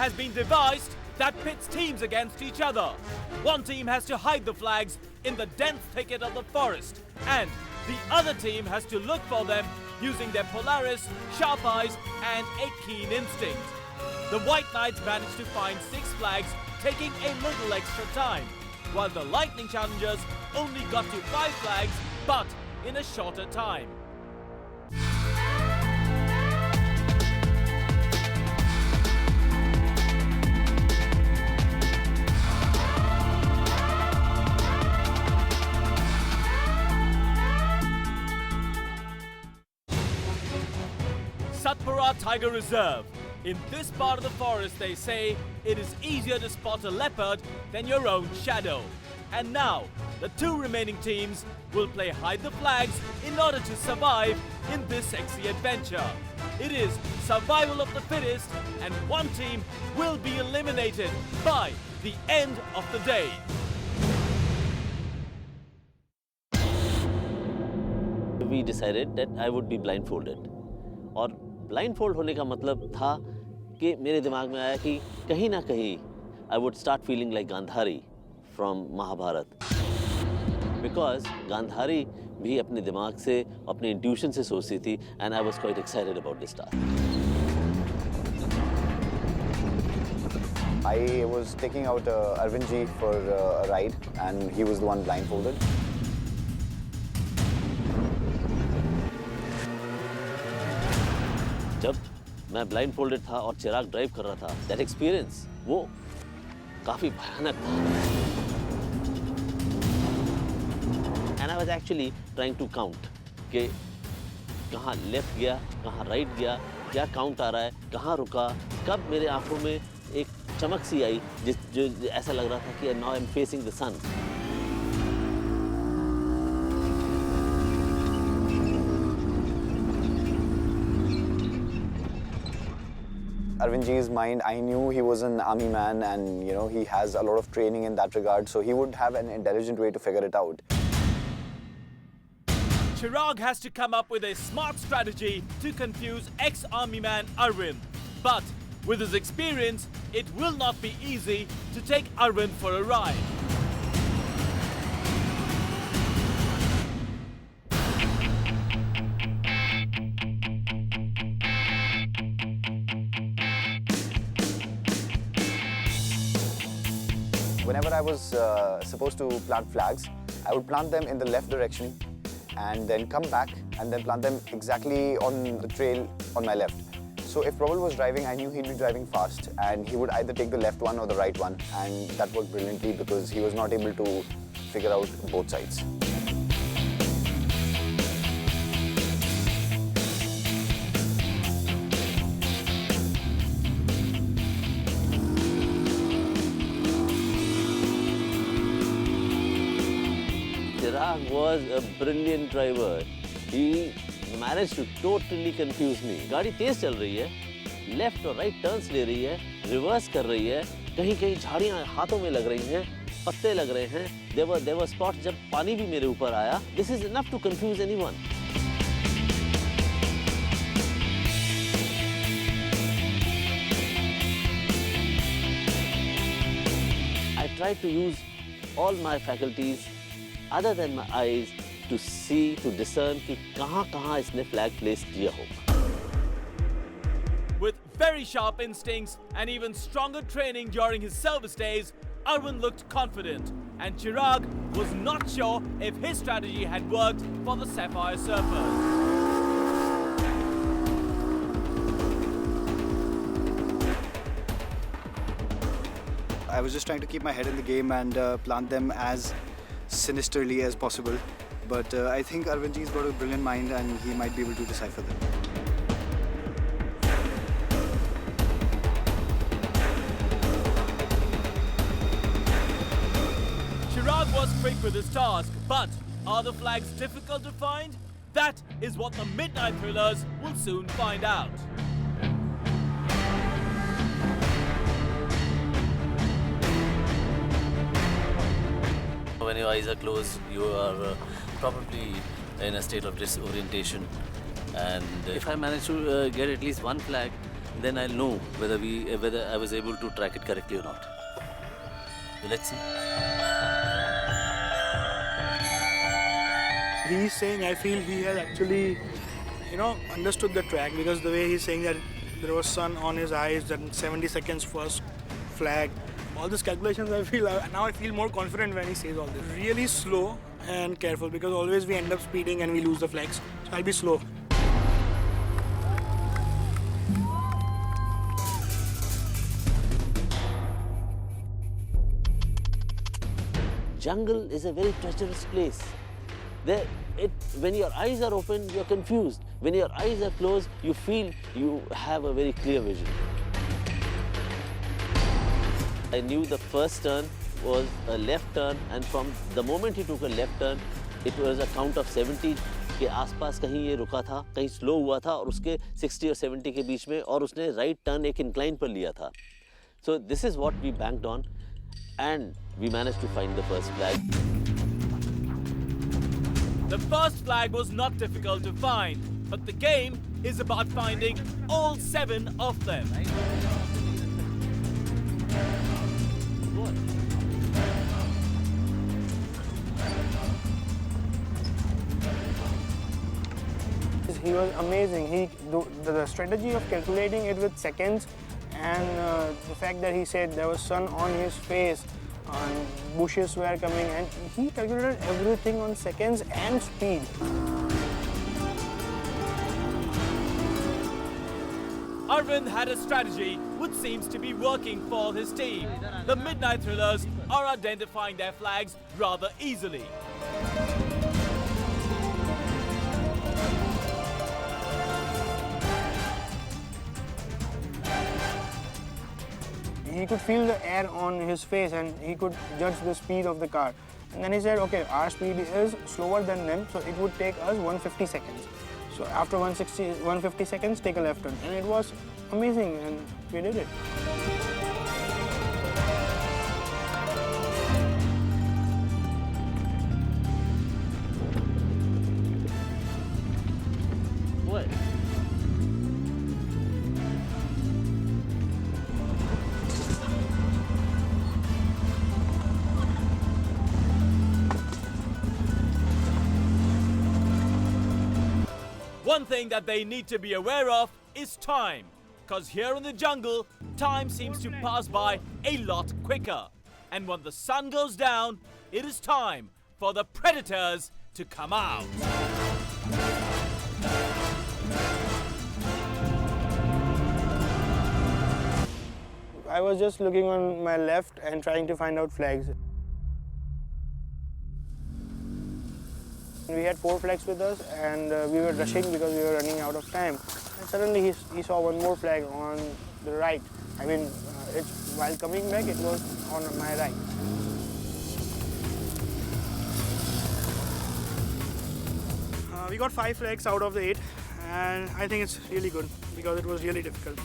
has been devised that pits teams against each other. One team has to hide the flags in the dense thicket of the forest, and the other team has to look for them using their Polaris, sharp eyes and a keen instinct. The White Knights managed to find 6 flags, taking a little extra time, while the Lightning Challengers only got to 5 flags, but in a shorter time. Satpura Tiger Reserve. In this part of the forest, they say it is easier to spot a leopard than your own shadow. And now, the 2 remaining teams will play hide the flags in order to survive in this sexy adventure. It is survival of the fittest, and one team will be eliminated by the end of the day. We decided that I would be blindfolded. और blindfold होने का मतलब था कि मेरे दिमाग में आया कि कहीं ना कहीं I would start feeling like Gandhari from Mahabharata. Because Gandhari भी अपने दिमाग से, अपने इंट्यूशन से सोचती थी, and I was quite excited about this task. I was taking out Arvind ji for a ride, and he was the one blindfolded. जब मैं blindfolded था और चिराग ड्राइव कर रहा था, that experience वो काफी भयानक था. And I was actually trying to count कि कहाँ लेफ्ट गया, कहाँ राइट गया, क्या काउंट आ रहा है, कहाँ रुका, कब मेरे आंखों में एक चमक सी आई जो ऐसा लग रहा था कि now I'm facing the sun. Arvind ji's mind, I knew he was an army man, and you know, he has a lot of training in that regard, so he would have an intelligent way to figure it out. Chirag has to come up with a smart strategy to confuse ex-army man Arvind. But with his experience, it will not be easy to take Arvind for a ride. Whenever I was supposed to plant flags, I would plant them in the left direction and then come back and then plant them exactly on the trail on my left. So if Prabal was driving, I knew he'd be driving fast, and he would either take the left one or the right one, and that worked brilliantly because he was not able to figure out both sides. Chirag was a brilliant driver. He managed to totally confuse me. गाड़ी तेज चल रही है, left और right turns ले रही है, reverse कर रही है, कहीं-कहीं झाड़ियां हाथों में लग रही हैं, पत्ते लग रहे हैं. There were spots जब पानी भी मेरे ऊपर आया. This is enough to confuse anyone. I tried to use all my faculties other than my eyes to see, to discern कि कहाँ इसने flag place किया होगा. With very sharp instincts and even stronger training during his service days, Arvind looked confident, and Chirag was not sure if his strategy had worked for the Sapphire Surfers. I was just trying to keep my head in the game and plant them as sinisterly as possible, but I think Arvind ji's got a brilliant mind and he might be able to decipher them. Chirag was quick with his task, but are the flags difficult to find? That is what the Midnight Thrillers will soon find out. When your eyes are closed, you are probably in a state of disorientation. And if I manage to get at least one flag, then I'll know whether I was able to track it correctly or not. So let's see. He's saying, I feel he has actually, understood the track, because the way he's saying that there was sun on his eyes, that 70 seconds first flag, all these calculations, now I feel more confident when he says all this. Really slow and careful, because always we end up speeding and we lose the flags. So I'll be slow. Jungle is a very treacherous place. When your eyes are open, you're confused. When your eyes are closed, you feel you have a very clear vision. I knew the first turn was a left turn, and from the moment he took a left turn, it was a count of 70 के आसपास कहीं ये रुका था, कहीं slow हुआ था और उसके 60 और 70 के बीच में, और उसने राइट टर्न एक इंक्लाइन पर लिया था. So this is what we banked on, and we managed to find the first flag. The first flag was not difficult to find, but the game is about finding all 7 of them. He was amazing. The strategy of calculating it with seconds, and the fact that he said there was sun on his face, bushes were coming, and he calculated everything on seconds and speed. Arvind had a strategy which seems to be working for his team. The Midnight Thrillers are identifying their flags rather easily. He could feel the air on his face and he could judge the speed of the car. And then he said, okay, our speed is slower than them, so it would take us 150 seconds. So after 150 seconds, take a left turn. And it was amazing, and we did it. What? One thing that they need to be aware of is time. Because here in the jungle, time seems to pass by a lot quicker. And when the sun goes down, it is time for the predators to come out. I was just looking on my left and trying to find out flags. We had 4 flags with us, and we were rushing because we were running out of time. And suddenly he saw one more flag on the right. I mean, while coming back, it was on my right. We got 5 flags out of the 8, and I think it's really good because it was really difficult.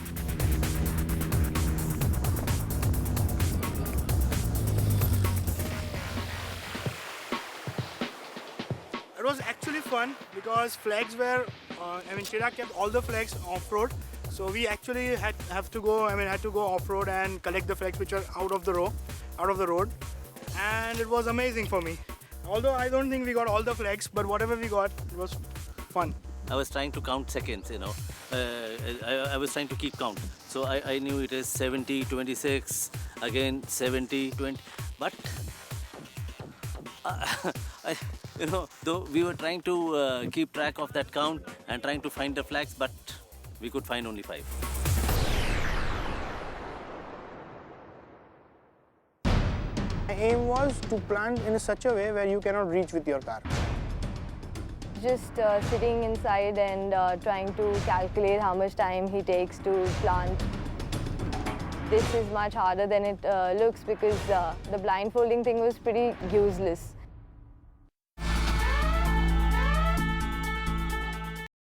It was actually fun because flags were, Chirag kept all the flags off-road. So we actually had to go off-road and collect the flags which are out of the road. And it was amazing for me. Although I don't think we got all the flags, but whatever we got, it was fun. I was trying to count seconds, I was trying to keep count. So I knew it is 70, 26, again 70, 20. But, though we were trying to keep track of that count and trying to find the flags, but we could find only 5. My aim was to plant in such a way where you cannot reach with your car. Just sitting inside and trying to calculate how much time he takes to plant. This is much harder than it looks because the blindfolding thing was pretty useless.